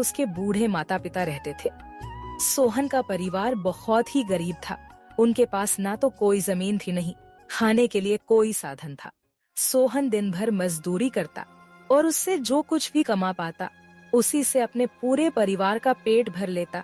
उसके बूढ़े माता पिता रहते थे। सोहन का परिवार बहुत ही गरीब था। उनके पास ना तो कोई जमीन थी, नहीं खाने के लिए कोई साधन था। सोहन दिन भर मजदूरी करता और उससे जो कुछ भी कमा पाता उसी से अपने पूरे परिवार का पेट भर लेता।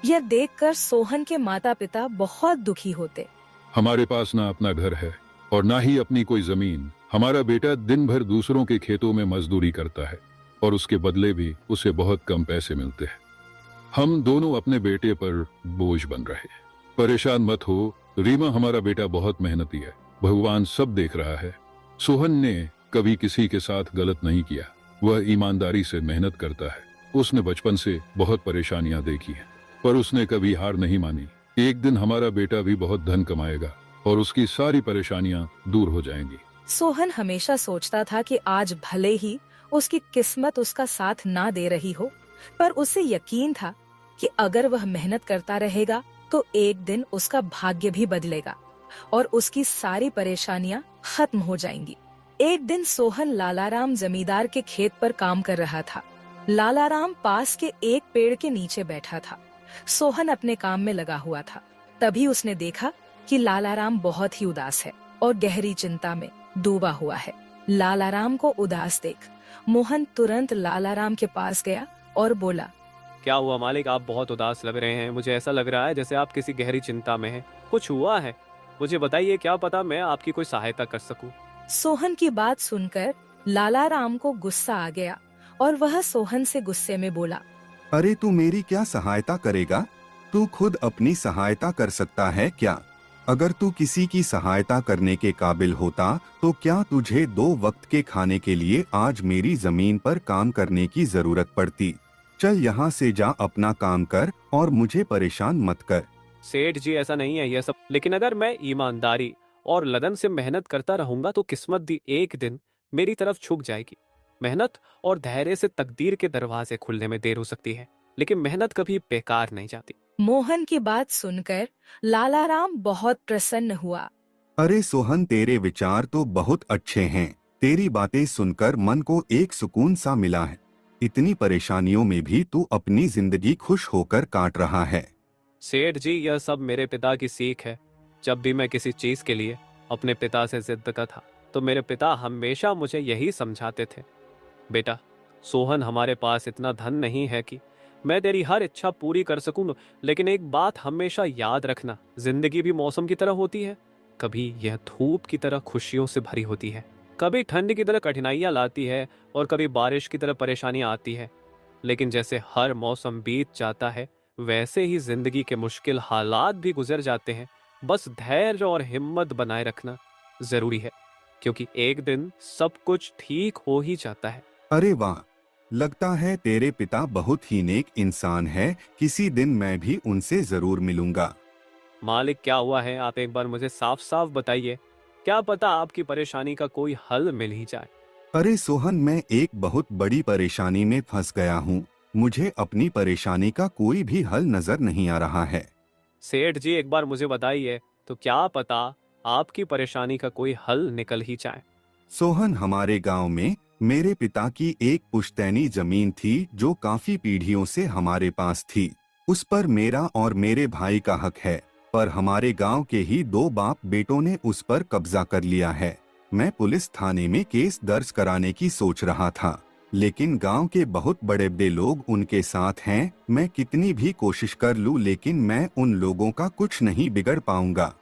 यह देखकर सोहन के माता पिता बहुत दुखी होते। हमारे पास ना अपना घर है और ना ही अपनी कोई जमीन। हमारा बेटा दिन भर दूसरों के खेतों में मजदूरी करता है और उसके बदले भी उसे बहुत कम पैसे मिलते हैं। हम दोनों अपने बेटे पर बोझ बन रहे हैं। परेशान मत हो रीमा, हमारा बेटा बहुत मेहनती है, भगवान सब देख रहा है। सोहन ने कभी किसी के साथ गलत नहीं किया, वह ईमानदारी से मेहनत करता है। उसने बचपन से बहुत परेशानियां देखी हैं, पर उसने कभी हार नहीं मानी। एक दिन हमारा बेटा भी बहुत धन कमाएगा और उसकी सारी परेशानियां दूर हो जाएंगी। सोहन हमेशा सोचता था कि आज भले ही उसकी किस्मत उसका साथ ना दे रही हो, पर उसे यकीन था कि अगर वह मेहनत करता रहेगा तो एक दिन उसका भाग्य भी बदलेगा और उसकी सारी परेशानियां खत्म हो जाएंगी। एक दिन सोहन लालाराम जमींदार के खेत पर काम कर रहा था। लालाराम पास के एक पेड़ के नीचे बैठा था। सोहन अपने काम में लगा हुआ था। तभी उसने देखा कि लालाराम बहुत ही उदास है और गहरी चिंता में डूबा हुआ है। लालाराम को उदास देख मोहन तुरंत लालाराम के पास गया और बोला, क्या हुआ मालिक, आप बहुत उदास लग रहे हैं। मुझे ऐसा लग रहा है जैसे आप किसी गहरी चिंता में हैं। कुछ हुआ है? मुझे बताइए, क्या पता मैं आपकी कोई सहायता कर सकूं। सोहन की बात सुनकर लालाराम को गुस्सा आ गया और वह सोहन से गुस्से में बोला, अरे तू मेरी क्या सहायता करेगा? तू खुद अपनी सहायता कर सकता है क्या? अगर तू किसी की सहायता करने के काबिल होता तो क्या तुझे 2 वक्त के खाने के लिए आज मेरी जमीन पर काम करने की जरूरत पड़ती? चल यहाँ से जा, अपना काम कर और मुझे परेशान मत कर। सेठ जी, ऐसा नहीं है यह सब, लेकिन अगर मैं ईमानदारी और लगन से मेहनत करता रहूंगा तो किस्मत भी एक दिन मेरी तरफ झुक जाएगी। मेहनत और धैर्य से तकदीर के दरवाजे खुलने में देर हो सकती है, लेकिन मेहनत कभी बेकार नहीं जाती। मोहन की बात सुनकर लालाराम बहुत प्रसन्न हुआ। अरे सोहन, तेरे विचार तो बहुत अच्छे हैं। तेरी बातें सुनकर मन को एक सुकून सा मिला है। इतनी परेशानियों में भी तू अपनी जिंदगी खुश होकर काट रहा है। सेठ जी, यह सब मेरे पिता की सीख है। जब भी मैं किसी चीज के लिए अपने पिता से जिद करता था तो मेरे पिता हमेशा मुझे यही समझाते थे, बेटा सोहन, हमारे पास इतना धन नहीं है कि मैं तेरी हर इच्छा पूरी कर सकूं, लेकिन एक बात हमेशा याद रखना, जिंदगी भी मौसम की तरह होती है। कभी यह धूप की तरह खुशियों से भरी होती है, कभी ठंड की तरह कठिनाइयां लाती है और कभी बारिश की तरह परेशानियां आती है। लेकिन जैसे हर मौसम बीत जाता है वैसे ही जिंदगी के मुश्किल हालात भी गुजर जाते हैं। बस धैर्य और हिम्मत बनाए रखना जरूरी है, क्योंकि एक दिन सब कुछ ठीक हो ही जाता है। अरे वाह, लगता है तेरे पिता बहुत ही नेक इंसान है। किसी दिन मैं भी उनसे जरूर मिलूंगा। मालिक, क्या हुआ है? आप एक बार मुझे साफ साफ बताइए, क्या पता आपकी परेशानी का कोई हल मिल ही जाए। अरे सोहन, मैं एक बहुत बड़ी परेशानी में फंस गया हूँ। मुझे अपनी परेशानी का कोई भी हल नजर नहीं आ रहा है। सेठ जी, एक बार मुझे बताइए, तो क्या पता आपकी परेशानी का कोई हल निकल ही जाए। सोहन, हमारे गांव में मेरे पिता की एक पुश्तैनी जमीन थी जो काफी पीढ़ियों से हमारे पास थी। उस पर मेरा और मेरे भाई का हक है, पर हमारे गांव के ही 2 बाप बेटों ने उस पर कब्जा कर लिया है। मैं पुलिस थाने में केस दर्ज कराने की सोच रहा था, लेकिन गांव के बहुत बड़े बड़े लोग उनके साथ हैं। मैं कितनी भी कोशिश कर लूं, लेकिन मैं उन लोगों का कुछ नहीं बिगड़ पाऊंगा।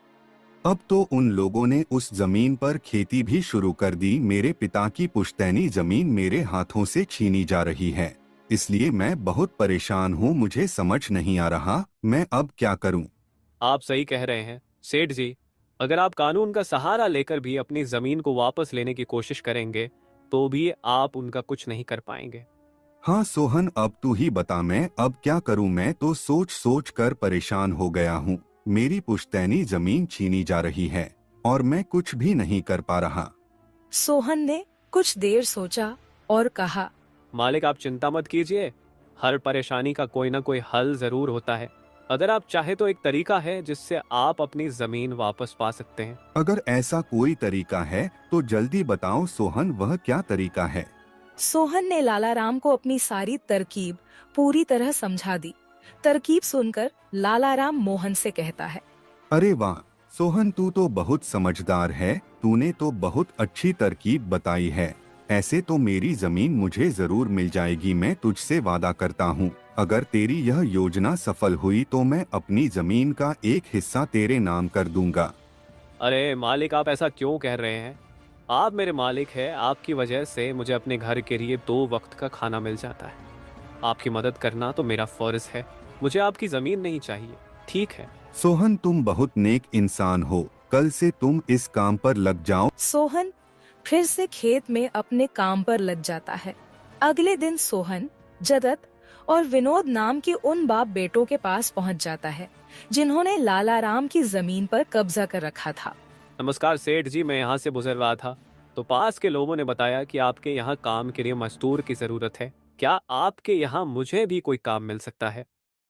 अब तो उन लोगों ने उस जमीन पर खेती भी शुरू कर दी। मेरे पिता की पुश्तैनी जमीन मेरे हाथों से छीनी जा रही है, इसलिए मैं बहुत परेशान हूँ। मुझे समझ नहीं आ रहा मैं अब क्या करूँ। आप सही कह रहे हैं सेठ जी, अगर आप कानून का सहारा लेकर भी अपनी जमीन को वापस लेने की कोशिश करेंगे तो भी आप उनका कुछ नहीं कर पाएंगे। हाँ सोहन, अब तू ही बता, मैं अब क्या करूँ? मैं तो सोच सोच कर परेशान हो गया हूँ। मेरी पुश्तैनी जमीन छीनी जा रही है और मैं कुछ भी नहीं कर पा रहा। सोहन ने कुछ देर सोचा और कहा, मालिक, आप चिंता मत कीजिए, हर परेशानी का कोई ना कोई हल जरूर होता है। अगर आप चाहे तो एक तरीका है जिससे आप अपनी जमीन वापस पा सकते हैं। अगर ऐसा कोई तरीका है तो जल्दी बताओ सोहन, वह क्या तरीका है? सोहन ने लाला राम को अपनी सारी तरकीब पूरी तरह समझा दी। तरकीब सुनकर लाला राम मोहन से कहता है, अरे वाह सोहन, तू तो बहुत समझदार है। तूने तो बहुत अच्छी तरकीब बताई है। ऐसे तो मेरी जमीन मुझे जरूर मिल जाएगी। मैं तुझसे वादा करता हूँ, अगर तेरी यह योजना सफल हुई तो मैं अपनी जमीन का एक हिस्सा तेरे नाम कर दूंगा। अरे मालिक, आप ऐसा क्यों कह रहे हैं? आप मेरे मालिक हैं। आपकी वजह से मुझे अपने घर के लिए 2 वक्त का खाना मिल जाता है। आपकी मदद करना तो मेरा फर्ज है। मुझे आपकी ज़मीन नहीं चाहिए, ठीक है? सोहन, तुम बहुत नेक इंसान हो। कल से तुम इस काम पर लग जाओ। सोहन फिर से खेत में अपने काम पर लग जाता है। अगले दिन सोहन जगत और विनोद नाम के उन बाप बेटों के पास पहुंच जाता है जिन्होंने लाला राम की जमीन पर कब्जा कर रखा था। नमस्कार सेठ जी, मैं यहाँ से गुजर रहा था तो पास के लोगों ने बताया कि आपके यहाँ काम के लिए मजदूर की ज़रूरत है। क्या आपके यहाँ मुझे भी कोई काम मिल सकता है?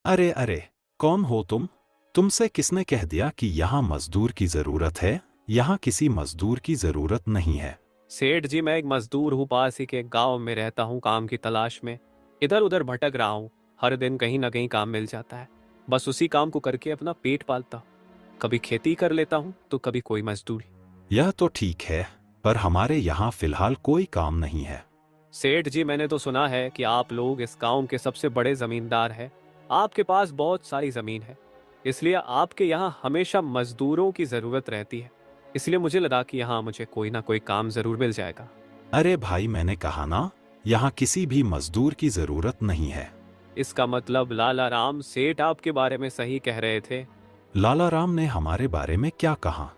अरे अरे, कौन हो तुम? तुमसे किसने कह दिया कि यहाँ मजदूर की जरूरत है? यहाँ किसी मजदूर की जरूरत नहीं है। सेठ जी, मैं एक मजदूर हूँ। पास ही के गांव में रहता हूँ, काम की तलाश में इधर उधर भटक रहा हूँ। हर दिन कहीं ना कहीं काम मिल जाता है, बस उसी काम को करके अपना पेट पालता हूँ। कभी खेती कर लेता हूँ तो कभी कोई मजदूरी। यह तो ठीक है, पर हमारे यहाँ फिलहाल कोई काम नहीं है। सेठ जी, मैंने तो सुना है कि आप लोग इस गांव के सबसे बड़े जमींदार हैं। आपके पास बहुत सारी जमीन है, इसलिए आपके यहाँ हमेशा मजदूरों की जरूरत रहती है। इसलिए मुझे लगा कि यहाँ मुझे कोई ना कोई काम जरूर मिल जाएगा। अरे भाई, मैंने कहा ना, यहाँ किसी भी मजदूर की जरूरत नहीं है। इसका मतलब लाला राम सेठ आपके बारे में सही कह रहे थे? लाला राम ने हमारे बारे में क्या कहा?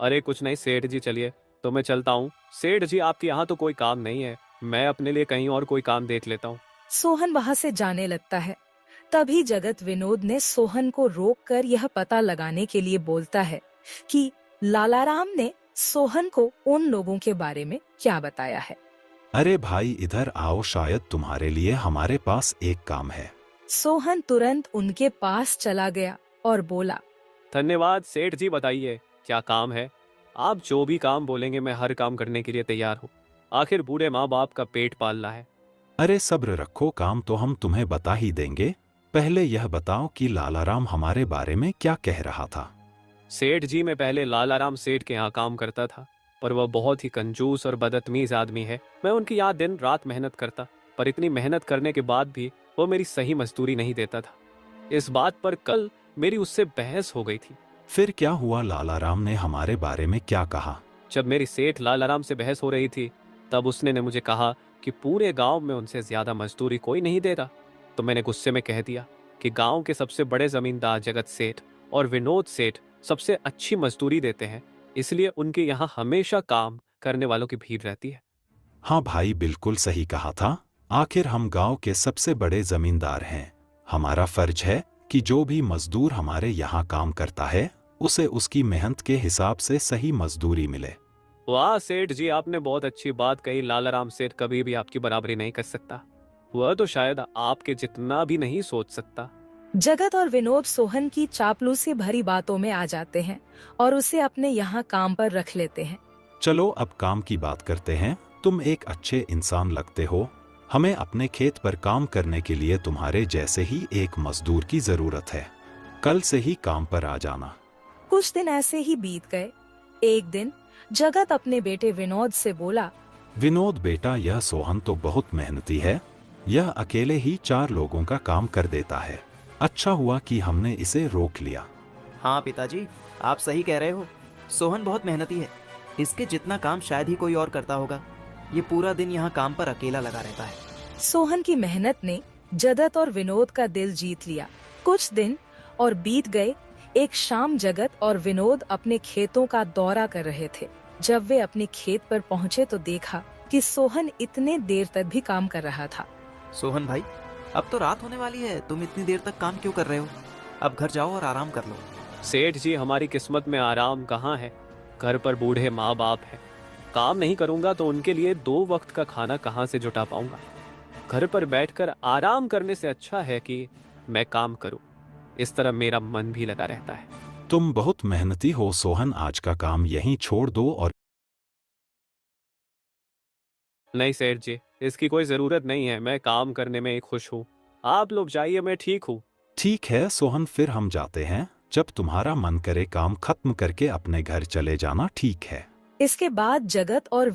अरे कुछ नहीं सेठ जी, चलिए तो मैं चलता हूँ। सेठ जी, आपके यहाँ तो कोई काम नहीं है, मैं अपने लिए कहीं और कोई काम देख लेता हूँ। सोहन वहां से जाने लगता है। तभी जगत विनोद ने सोहन को रोककर यह पता लगाने के लिए बोलता है कि लाला राम ने सोहन को उन लोगों के बारे में क्या बताया है। अरे भाई, इधर आओ, शायद तुम्हारे लिए हमारे पास एक काम है। सोहन तुरंत उनके पास चला गया और बोला, धन्यवाद सेठ जी, बताइए क्या काम है? आप जो भी काम बोलेंगे मैं हर काम करने के लिए तैयार हूँ। आखिर बूढ़े माँ बाप का पेट पालना है। अरे सब्र रखो, काम तो हम तुम्हें बता ही देंगे। पहले यह बताओ कि लाला राम हमारे बारे में क्या कह रहा था। सेठ जी, मैं पहले लाला राम सेठ के यहाँ काम करता था, पर वह बहुत ही कंजूस और बदतमीज आदमी है। मैं उनकी यहाँ दिन रात मेहनत करता, पर इतनी मेहनत करने के बाद भी वो मेरी सही मजदूरी नहीं देता था। इस बात पर कल मेरी उससे बहस हो गई थी। फिर क्या हुआ? लाला राम ने हमारे बारे में क्या कहा? जब मेरी सेठ लाला राम से बहस हो रही थी, तब उसने ने मुझे कहा कि पूरे गांव में उनसे ज्यादा मजदूरी कोई नहीं दे रहा। तो मैंने गुस्से में कह दिया कि गांव के सबसे बड़े जमींदार जगत सेठ और विनोद सेठ सबसे अच्छी मजदूरी देते हैं, इसलिए उनके यहाँ हमेशा काम करने वालों की भीड़ रहती है। हाँ भाई, बिल्कुल सही कहा था। आखिर हम गांव के सबसे बड़े जमींदार हैं। हमारा फर्ज है कि जो भी मजदूर हमारे यहाँ काम करता है उसे उसकी मेहनत के हिसाब से सही मजदूरी मिले। वाह सेठ जी, आपने बहुत अच्छी बात कही। लाला राम सेठ कभी भी आपकी बराबरी नहीं कर सकता। वह तो शायद आपके जितना भी नहीं सोच सकता। जगत और विनोद सोहन की चापलूसी भरी बातों में आ जाते हैं और उसे अपने यहाँ काम पर रख लेते हैं। चलो अब काम की बात करते हैं। तुम एक अच्छे इंसान लगते हो। हमें अपने खेत पर काम करने के लिए तुम्हारे जैसे ही एक मजदूर की जरूरत है। कल से ही काम पर आ जाना। कुछ दिन ऐसे ही बीत गए। एक दिन जगत अपने बेटे विनोद से बोला, विनोद बेटा, यह सोहन तो बहुत मेहनती है। यह अकेले ही 4 लोगों का काम कर देता है। अच्छा हुआ कि हमने इसे रोक लिया। हाँ पिताजी, आप सही कह रहे हो। सोहन बहुत मेहनती है। इसके जितना काम शायद ही कोई और करता होगा। ये पूरा दिन यहाँ काम पर अकेला लगा रहता है। सोहन की मेहनत ने जगत और विनोद का दिल जीत लिया। कुछ दिन और बीत गए। एक शाम जगत और विनोद अपने खेतों का दौरा कर रहे थे। जब वे अपने खेत पर पहुँचे तो देखा कि सोहन इतने देर तक भी काम कर रहा था। सोहन भाई, अब तो रात होने वाली है, तुम इतनी देर तक काम क्यों कर रहे हो? अब घर जाओ और आराम कर लो। सेठ जी, हमारी किस्मत में आराम कहाँ है? घर पर बूढ़े माँ बाप है। काम नहीं करूँगा तो उनके लिए 2 वक्त का खाना कहाँ से जुटा पाऊंगा? घर पर बैठकर आराम करने से अच्छा है कि मैं काम करूँ। इस तरह मेरा मन भी लगा रहता है। तुम बहुत मेहनती हो सोहन। आज का काम यहीं छोड़ दो और नहीं सेठ जी, इसकी कोई जरूरत नहीं है, मैं काम करने में ही खुश हूँ। आप लोग जाइए, मैं ठीक हूँ। ठीक है सोहन, फिर हम जाते हैं। जब तुम्हारा मन करे काम खत्म करके अपने घर चले जाना, ठीक है? इसके बाद जगत और